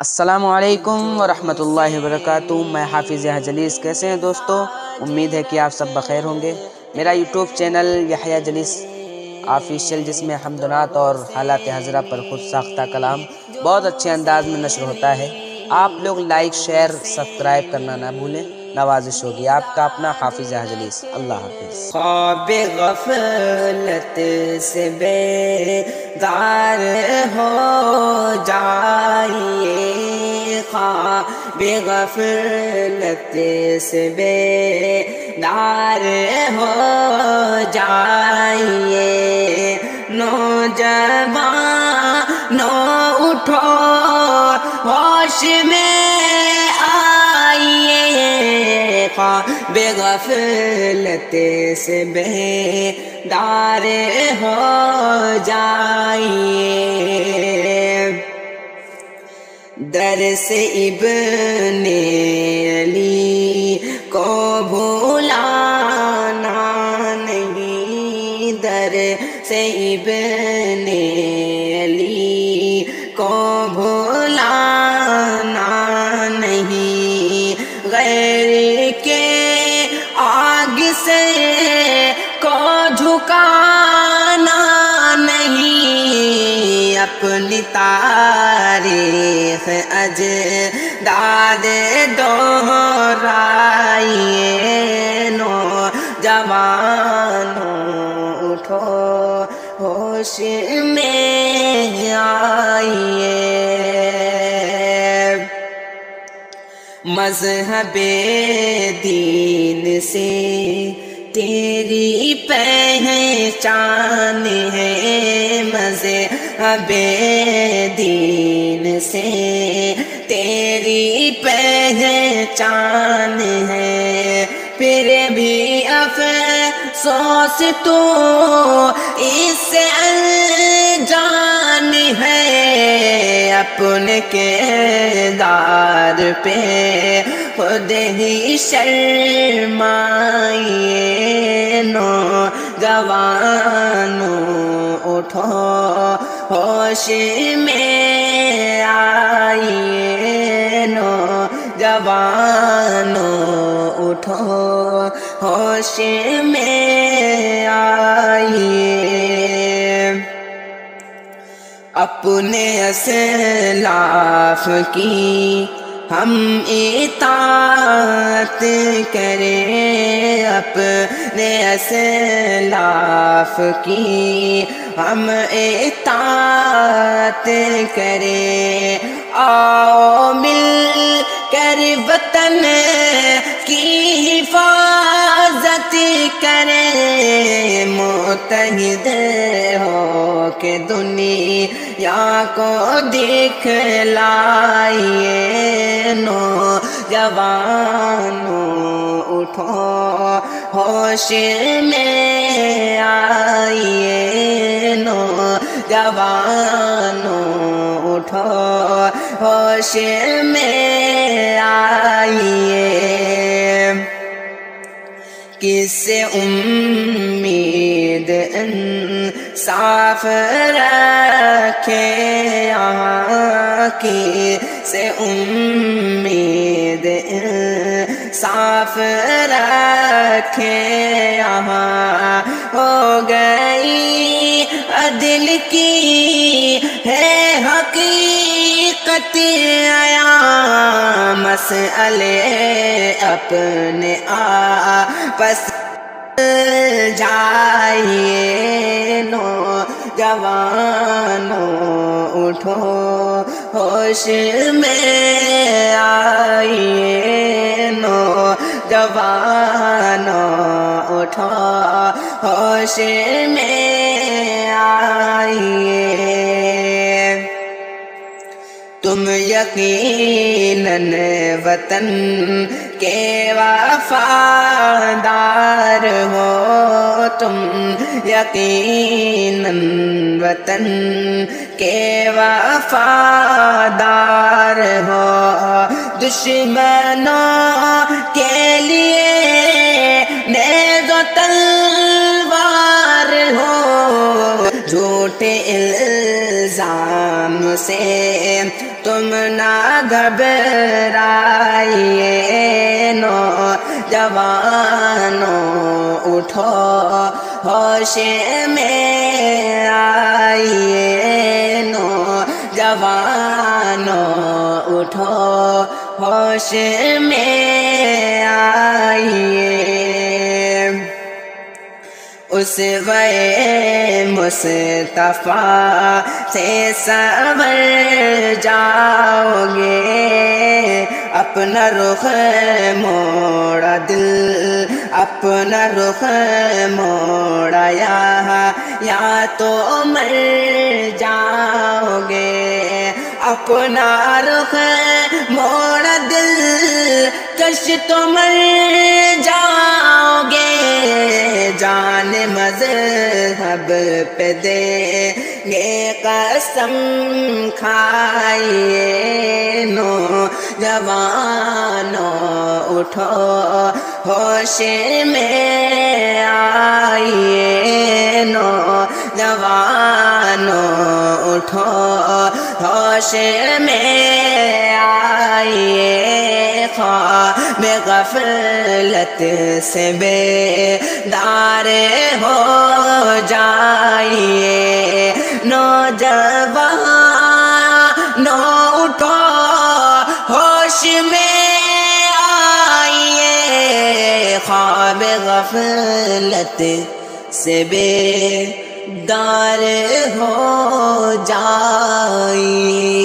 السلام علیکم ورحمۃ اللہ وبرکاتہ۔ میں حافظ یحییٰ جلیس، کیسے ہیں دوستو؟ امید ہے کہ آپ سب بخیر ہوں گے۔ میرا یوٹیوب چینل یحییٰ جلیس آفیشیل، جس میں حمدنات اور حالات حاضرہ پر خود ساختہ کلام بہت اچھے انداز میں نشر ہوتا ہے۔ آپ لوگ لائک، شیئر، سبسکرائب کرنا نہ بھولیں، نوازش ہوگی۔ آپ کا اپنا حافظ یحییٰ جلیس۔ اللہ حافظ۔ خواب غفلت سے بیدار ہو جائیے، خواب غفلت سے بیدار ہو جائیے، نوجوان اٹھو ہوش میں آئیے، خواب غفلت سے بیدار ہو جائیے، درس ابن علی کو بھولانا نہیں، درس ابن علی کو بھولانا نہیں، غیر کے آگ سے کو جھکانا نہیں، اپنی تاریخ اجداد دہرائیے، نوجوانوں اٹھو ہوش میں آئیے، مذہب دین سے تیری پہچان ہے، مذہب دین سے تیری پہچان ہے، پھر بھی افسوس تو اس سے انجان ہے، اپنے کردار پہ خود ہی شرمائیے، نوجوانوں اٹھو ہوش میں آئیے، نوجوانوں اٹھو ہوش میں آئیے، اپنے اسلاف کی ہم اطاعت کریں، اپنے اسلاف کی ہم اطاعت کریں، آؤ مل کر وطن کی حفاظت کریں، متحد ہو کے دنیا کو دکھلائیے، نوجوانوں اٹھو ہوش میں آئیے، نوجوانوں اٹھو ہوش میں آئیے، کس سے امید انصاف رکھے یہاں، کس سے امید انصاف رکھے یہاں، ہو گئی عدل کی ہے حقیقت عیاں، مسئلے اپنے آپس جائیے، نوجوانوں اٹھو ہوش میں آئیے، نوجوانوں اٹھو ہوش میں آئیے، تم یقیناً وطن کے وفادار ہو، تم یقیناً وطن کے وفادار ہو، دشمنوں کے لیے نیز و تلوار ہو، جھوٹے الزام سے تم نہ گھبرائیے نوجوانوں اٹھو ہوش میں آئیے نوجوانوں اٹھو ہوش میں آئیے اسوۂ مصطفیٰ سے سنور جاؤ گے اپنا رخ موڑا دل اپنا رخ موڑا یا تو مر جاؤ گے اپنا رخ موڑا دل کش تو مر جاؤ گے جان مذہب پہ دے گے قسم کھائیے نوجوانوں اٹھو ہوش میں آئیے نوجوانوں اٹھو ہوش میں آئیے خواب غفلت سے بیدار ہو جائیے نوجوانوں اٹھو ہوش میں آئیے خواب غفلت سے بیدار ہو جائیے